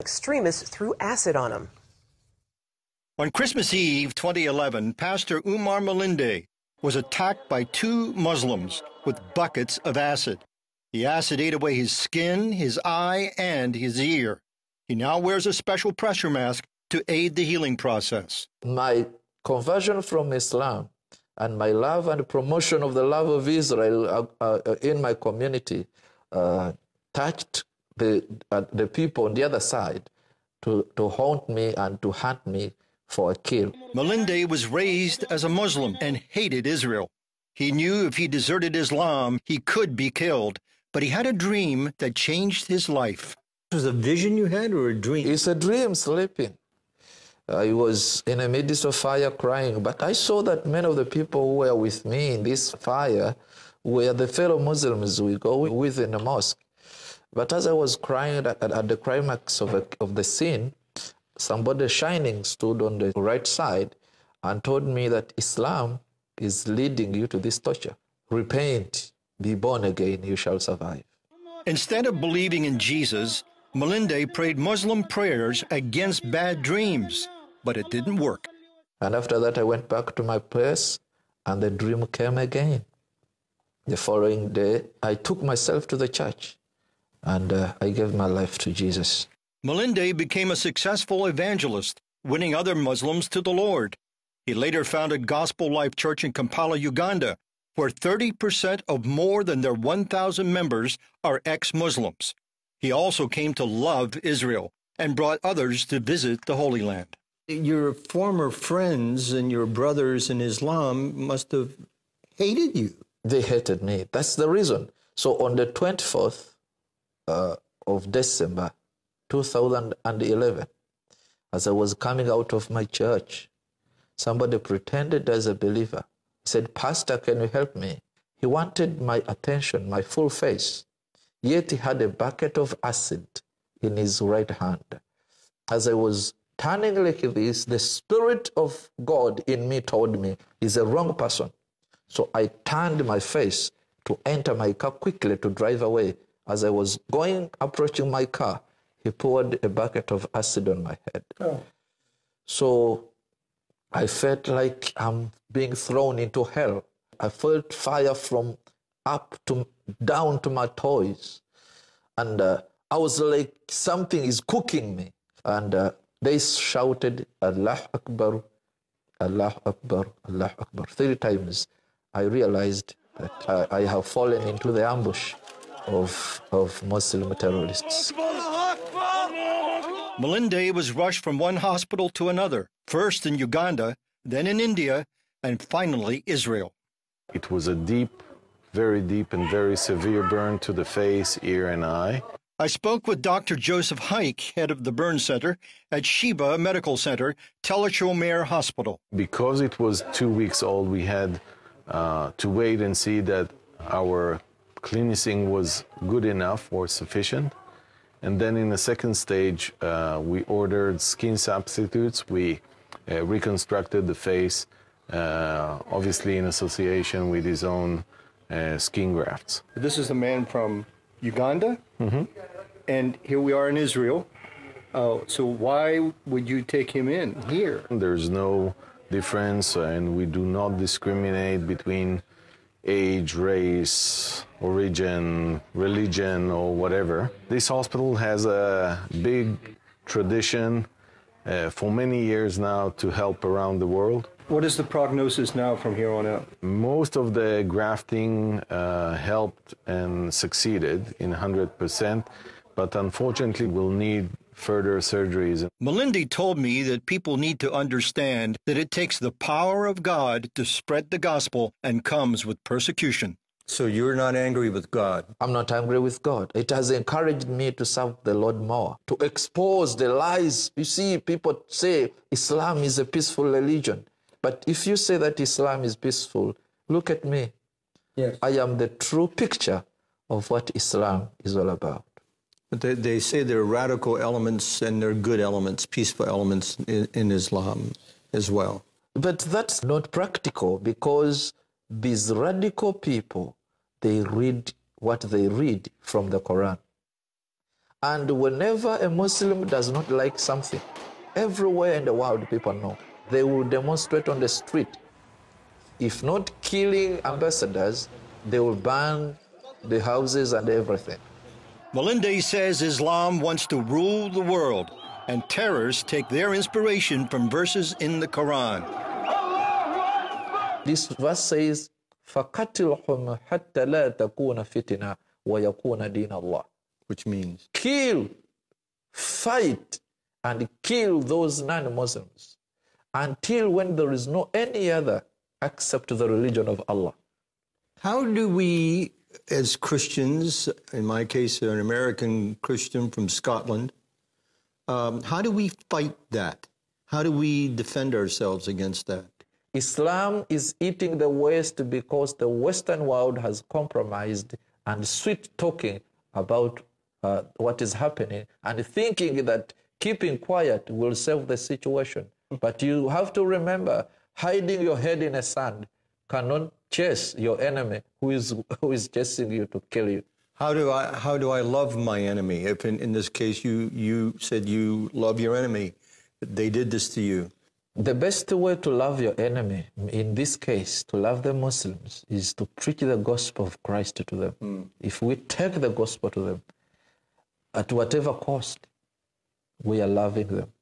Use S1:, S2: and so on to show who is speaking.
S1: Extremists threw acid on him.
S2: On Christmas Eve 2011, Pastor Omar was attacked by two Muslims with buckets of acid. The acid ate away his skin, his eye, and his ear. He now wears a special pressure mask to aid the healing process.
S3: My conversion from Islam and my love and promotion of the love of Israel in my community touched the people on the other side to haunt me and to hunt me for a kill.
S2: Malinde was raised as a Muslim and hated Israel. He knew if he deserted Islam, he could be killed, but he had a dream that changed his life.
S4: Was it a vision you had or a dream?
S3: It's a dream, sleeping. I was in the midst of fire crying, but I saw that many of the people who were with me in this fire were the fellow Muslims we go with in the mosque. But as I was crying at the climax of the scene, somebody shining stood on the right side and told me that Islam is leading you to this torture. Repent, be born again, you shall survive.
S2: Instead of believing in Jesus, Malinde prayed Muslim prayers against bad dreams, but it didn't work.
S3: And after that, I went back to my place, and the dream came again. The following day, I took myself to the church, and I gave my life to Jesus.
S2: Malinde became a successful evangelist, winning other Muslims to the Lord. He later founded Gospel Life Church in Kampala, Uganda, where 30% of more than their 1,000 members are ex-Muslims. He also came to love Israel and brought others to visit the Holy Land.
S4: Your former friends and your brothers in Islam must have hated you.
S3: They hated me. That's the reason. So on the 24th of December 2011, as I was coming out of my church, somebody pretended as a believer. He said, "Pastor, can you help me?" He wanted my attention, my full face. Yet he had a bucket of acid in his right hand. As I was turning like this, the Spirit of God in me told me, he's a wrong person. So I turned my face to enter my car quickly to drive away. As I was approaching my car, he poured a bucket of acid on my head. Oh. So I felt like I'm being thrown into hell. I felt fire from up to down to my toes. And I was like, something is cooking me. And they shouted, Allah Akbar, Allah Akbar, Allah Akbar, 3 times. I realized that I have fallen into the ambush of Muslim terrorists.
S2: Malinde was rushed from one hospital to another, first in Uganda, then in India, and finally Israel.
S5: It was a deep, very deep and very severe burn to the face, ear, and eye.
S2: I spoke with Dr. Joseph Hike, head of the burn center at Sheba Medical Center, Tel Aviv Hospital.
S5: Because it was 2 weeks old, we had to wait and see that our cleansing was good enough or sufficient. And then in the second stage, we ordered skin substitutes. We reconstructed the face, obviously in association with his own skin grafts.
S2: This is a man from Uganda, and here we are in Israel. So why would you take him in here?
S5: There's no difference, and we do not discriminate between age, race, origin, religion, or whatever. This hospital has a big tradition for many years now to help around the world.
S2: What is the prognosis now from here on out?
S5: Most of the grafting helped and succeeded in 100%, but unfortunately we'll need further surgeries.
S2: Malinde told me that people need to understand that it takes the power of God to spread the gospel and comes with persecution.
S4: So you're not angry with God?
S3: I'm not angry with God. It has encouraged me to serve the Lord more, to expose the lies. You see, people say Islam is a peaceful religion. But if you say that Islam is peaceful, look at me.
S4: Yes.
S3: I am the true picture of what Islam is all about.
S4: But they say there are radical elements and there are good elements, peaceful elements in Islam as well.
S3: But that's not practical, because these radical people, they read what they read from the Quran. And whenever a Muslim does not like something, everywhere in the world people know, they will demonstrate on the street. If not killing ambassadors, they will burn the houses and everything.
S2: Melinde says Islam wants to rule the world, and terrorists take their inspiration from verses in the Quran.
S3: This verse says, فَقَتِلْهُمْ حَتَّى لَا تَكُونَ فِتْنَةً وَيَكُونَ دِينَ اللَّهِ.
S4: Which means?
S3: Kill, fight, and kill those non-Muslims until when there is no any other except the religion of Allah.
S4: How do we, as Christians, in my case, an American Christian from Scotland, how do we fight that? How do we defend ourselves against that?
S3: Islam is eating the West because the Western world has compromised and sweet-talking about what is happening and thinking that keeping quiet will solve the situation. But you have to remember, hiding your head in the sand cannot chase your enemy who is chasing you to kill you.
S4: How do I love my enemy? If in this case you said you love your enemy, they did this to you.
S3: The best way to love your enemy, in this case, to love the Muslims, is to preach the gospel of Christ to them. If we take the gospel to them, at whatever cost, we are loving them.